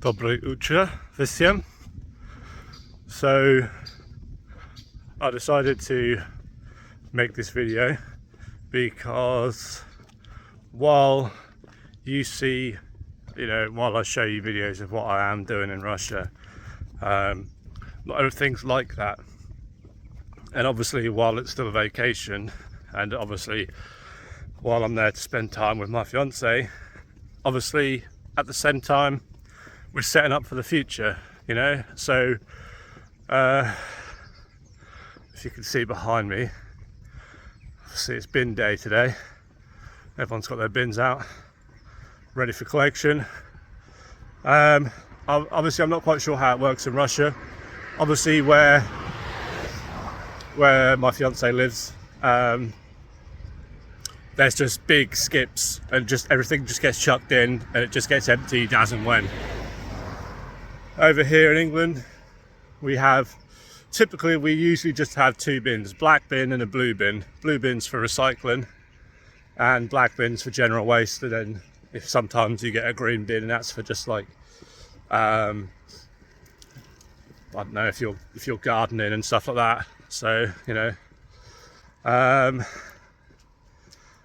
Доброе утро всем. So I decided to make this video because while you see, while I show you videos of what I am doing in Russia, not everything's like that. And obviously while it's still a vacation, and obviously while I'm there to spend time with my fiance, obviously at the same time we're setting up for the future, so if you can see behind me, see it's bin day today. Everyone's got their bins out ready for collection. Obviously I'm not quite sure how it works in Russia. Obviously where my fiance lives, there's just big skips and just everything just gets chucked in and it just gets emptied as and when. Over here in England we usually just have two bins, black bin and a blue bin. Blue bins for recycling and black bins for general waste, and then if sometimes you get a green bin and that's for just like I don't know, if you're gardening and stuff like that. So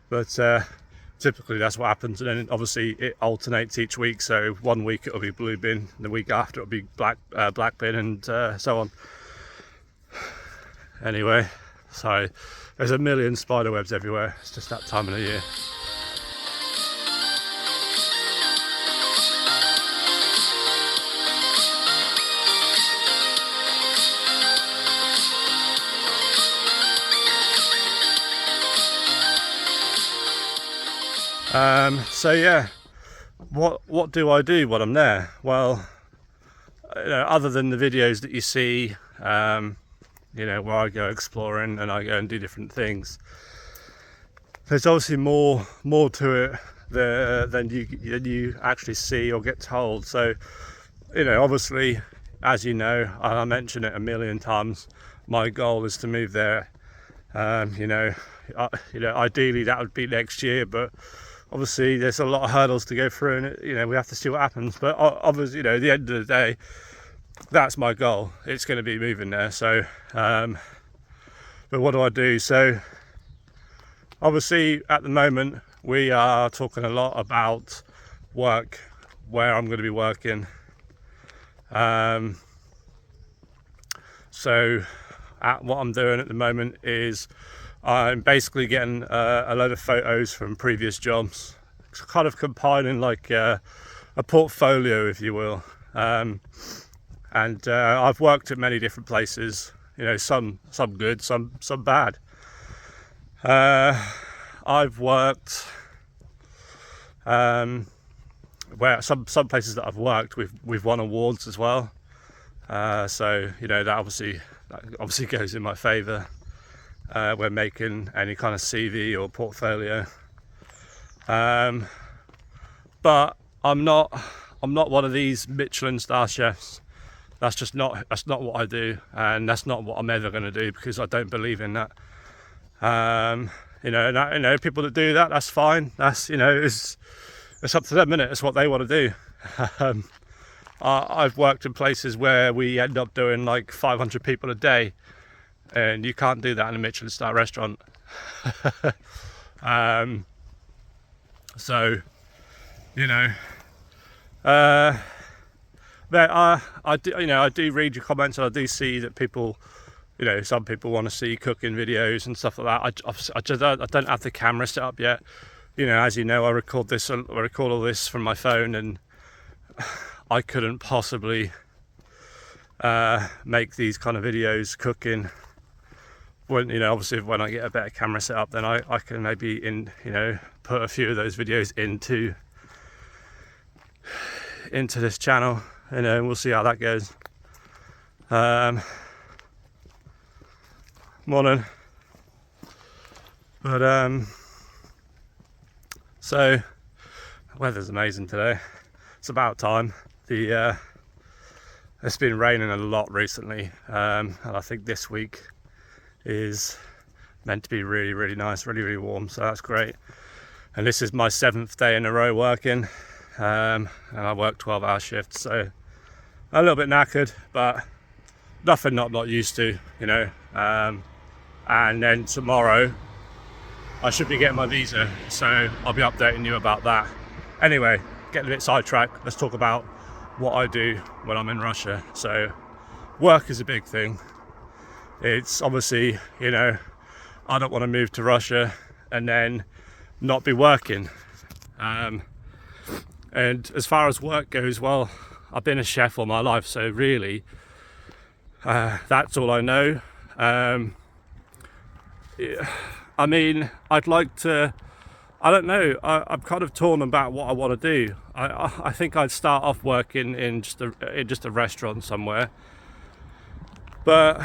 but typically that's what happens, and then obviously it alternates each week. So one week it'll be blue bin, and the week after it'll be black bin, and so on. Anyway, sorry, there's a million spider webs everywhere. It's just that time of the year. So yeah, what do I do when I'm there? Well, other than the videos that you see, where I go exploring and I go and do different things, there's obviously more to it than you actually see or get told. So obviously, as you know, I mention it a million times, my goal is to move there. Ideally that would be next year, but obviously there's a lot of hurdles to go through, and we have to see what happens. But obviously, at the end of the day, that's my goal. It's going to be moving there. So but what do I do? So obviously at the moment we are talking a lot about work, where I'm going to be working. So what I'm doing at the moment is I'm basically getting a load of photos from previous jobs, kind of compiling like a portfolio, if you will. And I've worked at many different places, some good, some bad. I've worked where some places that I've worked, we've won awards as well. So that obviously goes in my favour when making any kind of CV or portfolio. But I'm not one of these Michelin star chefs. That's not what I do, and that's not what I'm ever going to do, because I don't believe in that. People that do that, that's fine. That's it's up to them, innit? It's what they want to do. I've worked in places where we end up doing like 500 people a day, and you can't do that in a Michelin star restaurant. So I do read your comments, and I do see that people, some people want to see cooking videos and stuff like that. I don't have the camera set up yet. As you know, I record all this from my phone, and I couldn't possibly make these kind of videos cooking. When obviously when I get a better camera set up, then I can maybe put a few of those videos into this channel, and we'll see how that goes. Morning. But so weather's amazing today. It's about time. It's been raining a lot recently, and I think this week is meant to be really, really nice, really, really warm, so that's great. And this is my 7th day in a row working. and I work 12-hour shifts, so a little bit knackered, but nothing I'm not used to, you know. And then tomorrow I should be getting my visa, so I'll be updating you about that. Anyway, getting a bit sidetracked, let's talk about what I do when I'm in Russia. So work is a big thing. It's obviously, you know, I don't want to move to Russia and then not be working. And as far as work goes, well, I've been a chef all my life, so really that's all I know. I mean, I'd like to, I don't know, I'm kind of torn about what I want to do. I think I'd start off working in just a restaurant somewhere, but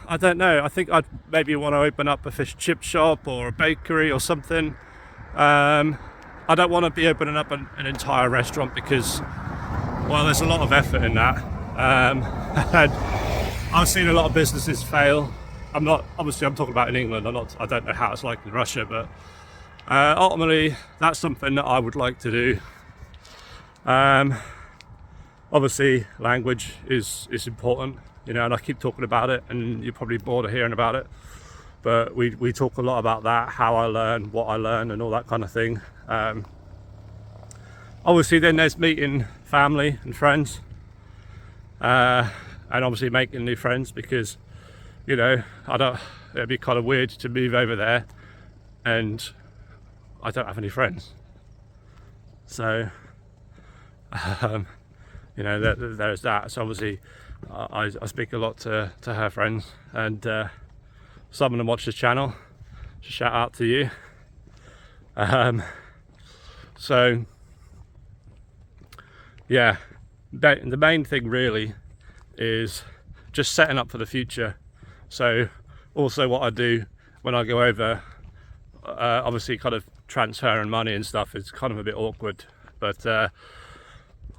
I don't know. I think I'd maybe want to open up a fish and chip shop or a bakery or something. I don't want to be opening up an entire restaurant because, well, there's a lot of effort in that. And I've seen a lot of businesses fail. I'm talking about in England. I don't know how it's like in Russia, but ultimately that's something that I would like to do. Obviously language is important, you know, and I keep talking about it, and you're probably bored of hearing about it, but we talk a lot about that, how I learn, what I learn, and all that kind of thing. Obviously then there's meeting family and friends, and obviously making new friends, because, you know, it'd be kind of weird to move over there and I don't have any friends. So you know, there's that. So obviously I speak a lot to her friends, and some of them watch this channel, so shout out to you. So yeah, the main thing really is just setting up for the future. So also what I do when I go over, obviously kind of transferring money and stuff is kind of a bit awkward, but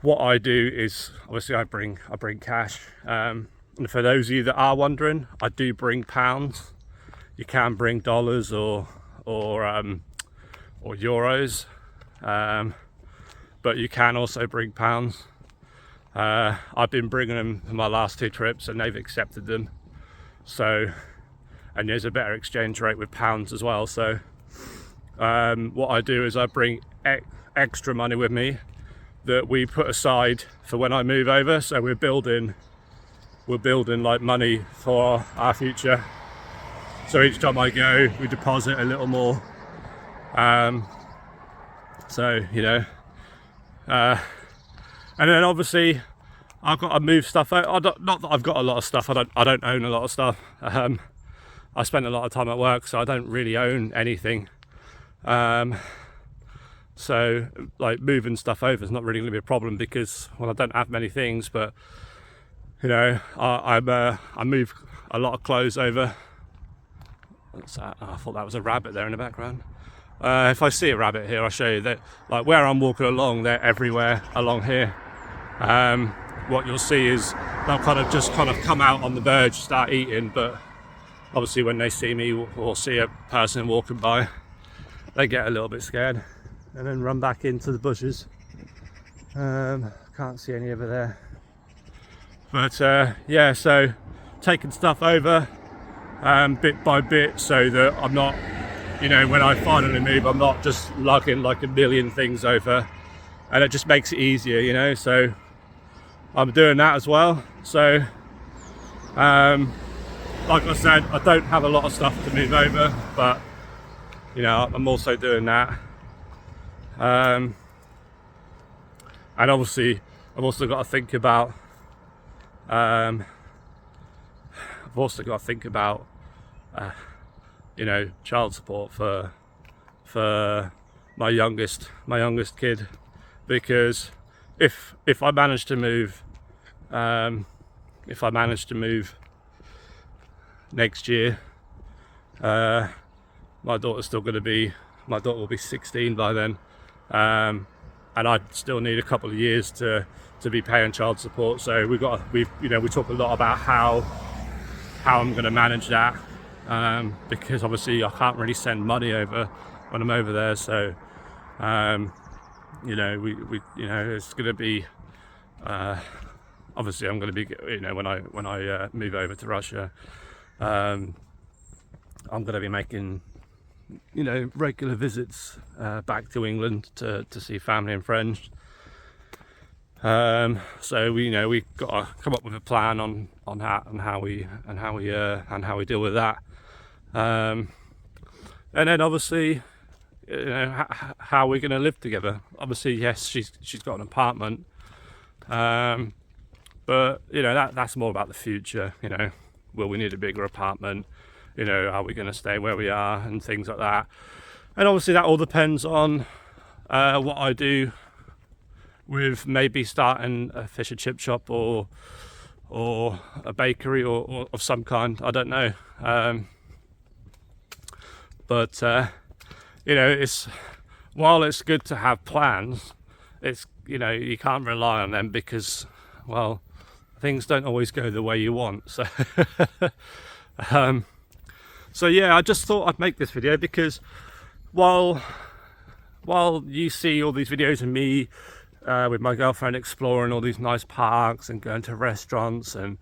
what I do is obviously I bring cash, and for those of you that are wondering, I do bring pounds. You can bring dollars or euros, but you can also bring pounds. I've been bringing them for my last 2 trips and they've accepted them. So, and there's a better exchange rate with pounds as well. So what I do is I bring extra money with me that we put aside for when I move over. So we're building like money for our future. So each time I go, we deposit a little more. So, you know, and then obviously I've got to move stuff out. Not that I've got a lot of stuff. I don't own a lot of stuff. I spend a lot of time at work, so I don't really own anything. So like moving stuff over is not really going to be a problem because, well, I don't have many things, but you know, I move a lot of clothes over. What's that? Oh, I thought that was a rabbit there in the background. If I see a rabbit here, I'll show you that. Like where I'm walking along, they're everywhere along here. What you'll see is they'll kind of come out on the verge, start eating, but obviously when they see me or see a person walking by, they get a little bit scared and then run back into the bushes. Can't see any over there, but yeah, so taking stuff over bit by bit, so that I'm not, you know, when I finally move, I'm not just lugging like a million things over, and it just makes it easier, you know. So I'm doing that as well. So like I said, I don't have a lot of stuff to move over, but you know, I'm also doing that. And obviously I've also got to think about you know, child support for my youngest kid, because if I manage to move next year, my daughter will be 16 by then, and I'd still need a couple of years to be paying child support. So we talk a lot about how I'm going to manage that, because obviously I can't really send money over when I'm over there. So you know, we you know, it's going to be obviously I'm going to be, you know, when I move over to Russia, I'm going to be making, you know, regular visits back to England to see family and friends. So we, you know, we've got to come up with a plan on how we deal with that. And then obviously, you know, how we're going to live together. Obviously, yes, she's got an apartment, but you know, that's more about the future. You know, will we need a bigger apartment? You know, are we going to stay where we are and things like that? And obviously, that all depends on what I do with maybe starting a fish and chip shop or a bakery or of some kind. I don't know. But you know, while it's good to have plans, it's, you know, you can't rely on them because, well, things don't always go the way you want. So so yeah, I just thought I'd make this video because while you see all these videos of me with my girlfriend exploring all these nice parks and going to restaurants, and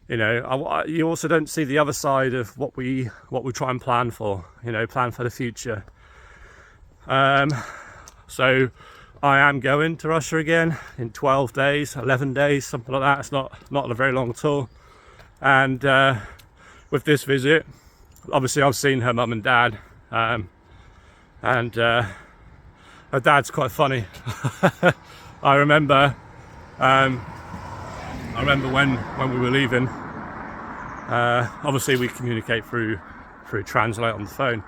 you know, you also don't see the other side of what we try and plan for, you know, plan for the future. So I am going to Russia again in 12 days, 11 days, something like that. It's not a very long tour. And with this visit, obviously I've seen her mum and dad, and her dad's quite funny. I remember when we were leaving, obviously we communicate through Translate on the phone,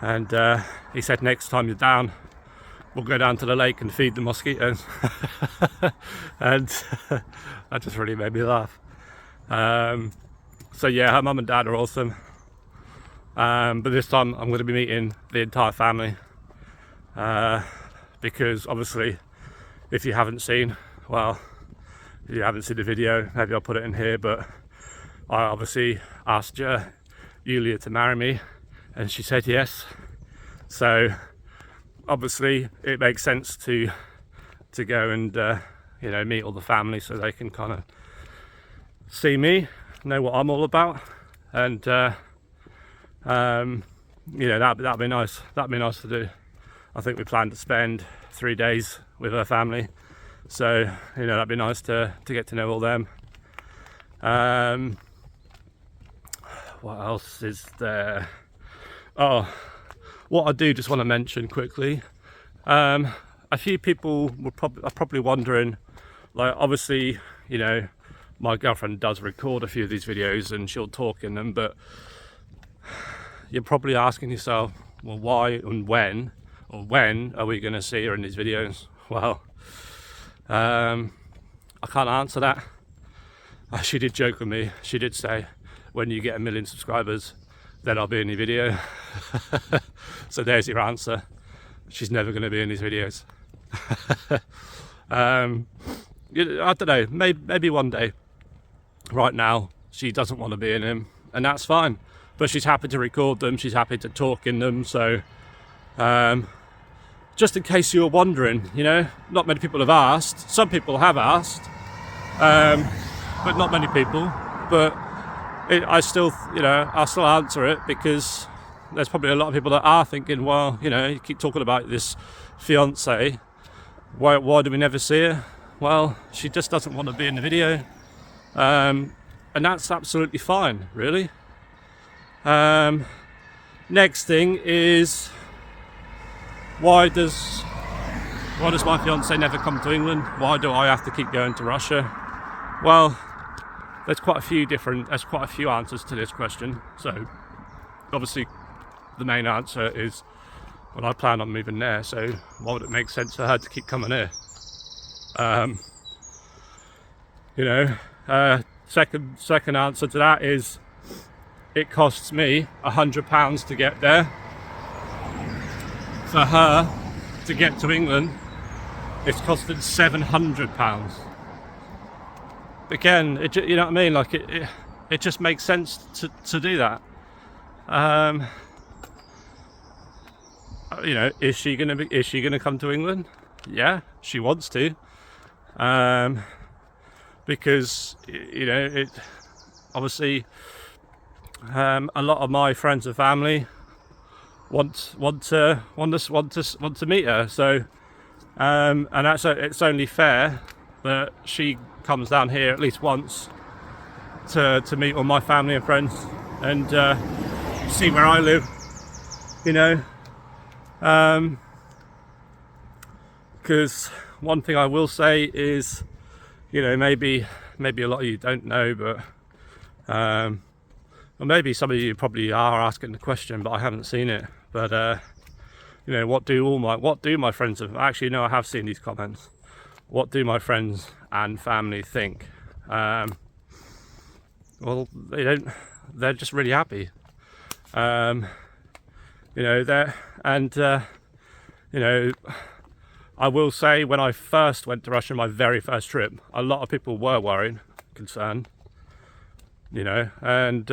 and he said, next time you're down, we'll go down to the lake and feed the mosquitoes. And that just really made me laugh. So yeah, her mum and dad are awesome, but this time I'm going to be meeting the entire family, because obviously, if you haven't seen, well, if you haven't seen the video, maybe I'll put it in here, but I obviously asked Yulia to marry me, and she said yes. So obviously it makes sense to go and you know, meet all the family so they can kind of see me, know what I'm all about, and you know, that'd be nice. That'd be nice to do. I think we plan to spend 3 days with her family, so you know, that'd be nice to get to know all them. What else is there? Oh, what I do just want to mention quickly, a few people are probably wondering, like, obviously, you know, my girlfriend does record a few of these videos and she'll talk in them, but you're probably asking yourself, well, why and when, or when are we going to see her in these videos? Well, I can't answer that. She did joke with me. She did say, when you get 1 million subscribers, then I'll be in your video. So there's your answer. She's never going to be in these videos. I don't know, maybe one day. Right now, she doesn't want to be in them, and that's fine. But she's happy to record them, she's happy to talk in them, so just in case you were wondering, you know, not many people have asked. Some people have asked, but not many people. But I still, you know, I'll still answer it, because there's probably a lot of people that are thinking, well, you know, you keep talking about this fiance, why do we never see her? Well, she just doesn't want to be in the video, and that's absolutely fine, really. Next thing is, why does my fiance never come to England? Why do I have to keep going to Russia? Well, there's quite a few answers to this question. So obviously the main answer is, well, I plan on moving there, so why would it make sense for her to keep coming here? You know, second answer to that is, it costs me £100 to get there. For her to get to England, it's costing £700. Again, you know what I mean? Like it just makes sense to do that. You know, is she gonna come to England? yeah, she wants to, because you know it. Obviously, a lot of my friends and family want to meet her. So, and it's only fair that she comes down here at least once to meet all my family and friends and see where I live. You know, because one thing I will say is, you know, maybe a lot of you don't know, but or maybe some of you probably are asking the question, but I haven't seen it. But you know, what do my friends of, actually no, I have seen these comments. What do my friends and family think? Well, they're just really happy. You know, you know, I will say, when I first went to Russia, my very first trip, a lot of people were worried, concerned, you know, and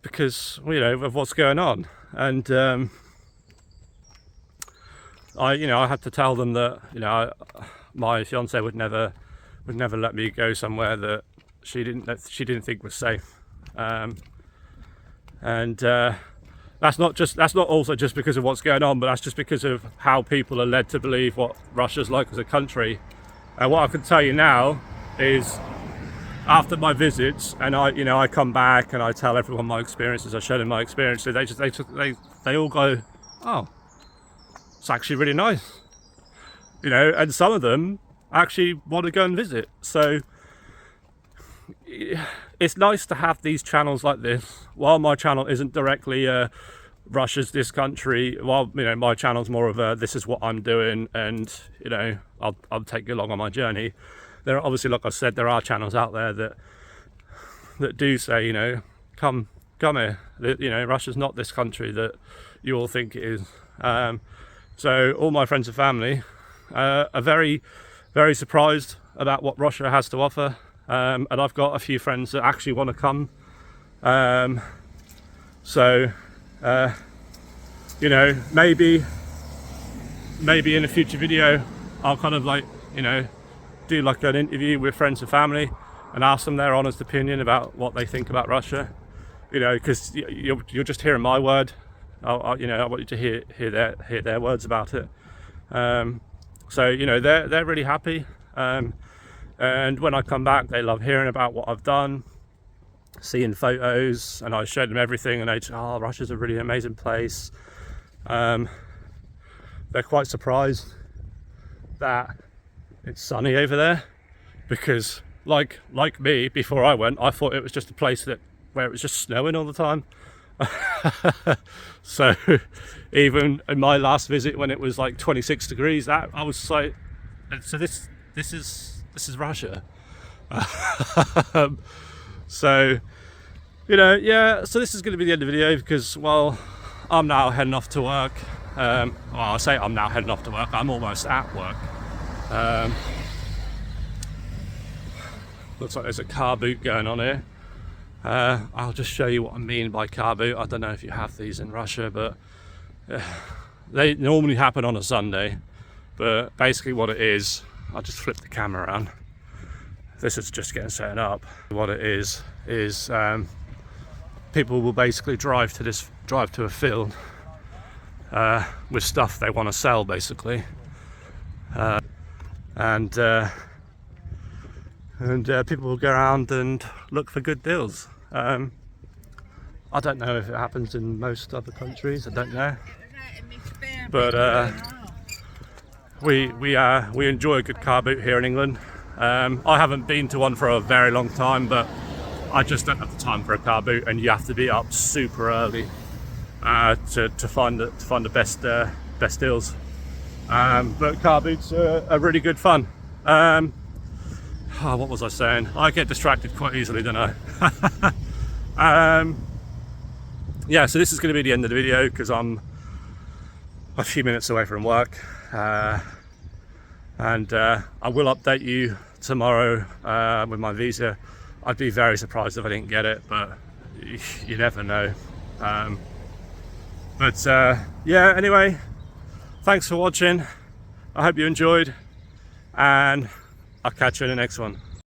because, you know, of what's going on. And I had to tell them that, you know, my fiance would never let me go somewhere that she didn't think was safe. That's not also just because of what's going on, but that's just because of how people are led to believe what Russia's like as a country. And what I can tell you now is, after my visits, and I come back and I tell everyone my experiences, I show them my experiences, they all go, oh, it's actually really nice, you know, and some of them actually want to go and visit. So it's nice to have these channels like this. While my channel isn't directly Russia's this country, while, you know, my channel's more of a this is what I'm doing, and, you know, I'll take you along on my journey. There are obviously, like I said, there are channels out there that do say, you know, come here, you know, Russia's not this country that you all think it is. So all my friends and family are very, very surprised about what Russia has to offer. And I've got a few friends that actually want to come. So, you know, maybe in a future video, I'll kind of, like, you know, do like an interview with friends and family and ask them their honest opinion about what they think about Russia. You know, because you're just hearing my word. You know, I want you to hear their words about it. So, you know, they're really happy. And when I come back, they love hearing about what I've done, seeing photos, and I showed them everything, and they say, oh, Russia's a really amazing place. They're quite surprised that it's sunny over there, because like me, before I went, I thought it was just a place where it was just snowing all the time. So even in my last visit, when it was like 26 degrees, I was like, so this is Russia. So, you know, yeah, so this is going to be the end of the video, because, well, I'm now heading off to work. Well, I say I'm now heading off to work, I'm almost at work. Looks like there's a car boot going on here. I'll just show you what I mean by car boot. I don't know if you have these in Russia, but they normally happen on a Sunday. But basically what it is, I'll just flip the camera around. This is just getting set up. What it is people will basically drive to a field with stuff they want to sell, basically, and people will go around and look for good deals. I don't know if it happens in most other countries, I don't know, but we enjoy a good car boot here in England. I haven't been to one for a very long time, but I just don't have the time for a car boot, and you have to be up super early to find the best deals. But car boots are really good fun. What was I saying? I get distracted quite easily, don't I? Yeah, so this is going to be the end of the video, because I'm a few minutes away from work. And I will update you tomorrow with my visa. I'd be very surprised if I didn't get it, but you never know. Yeah, anyway, thanks for watching. I hope you enjoyed, and I'll catch you in the next one.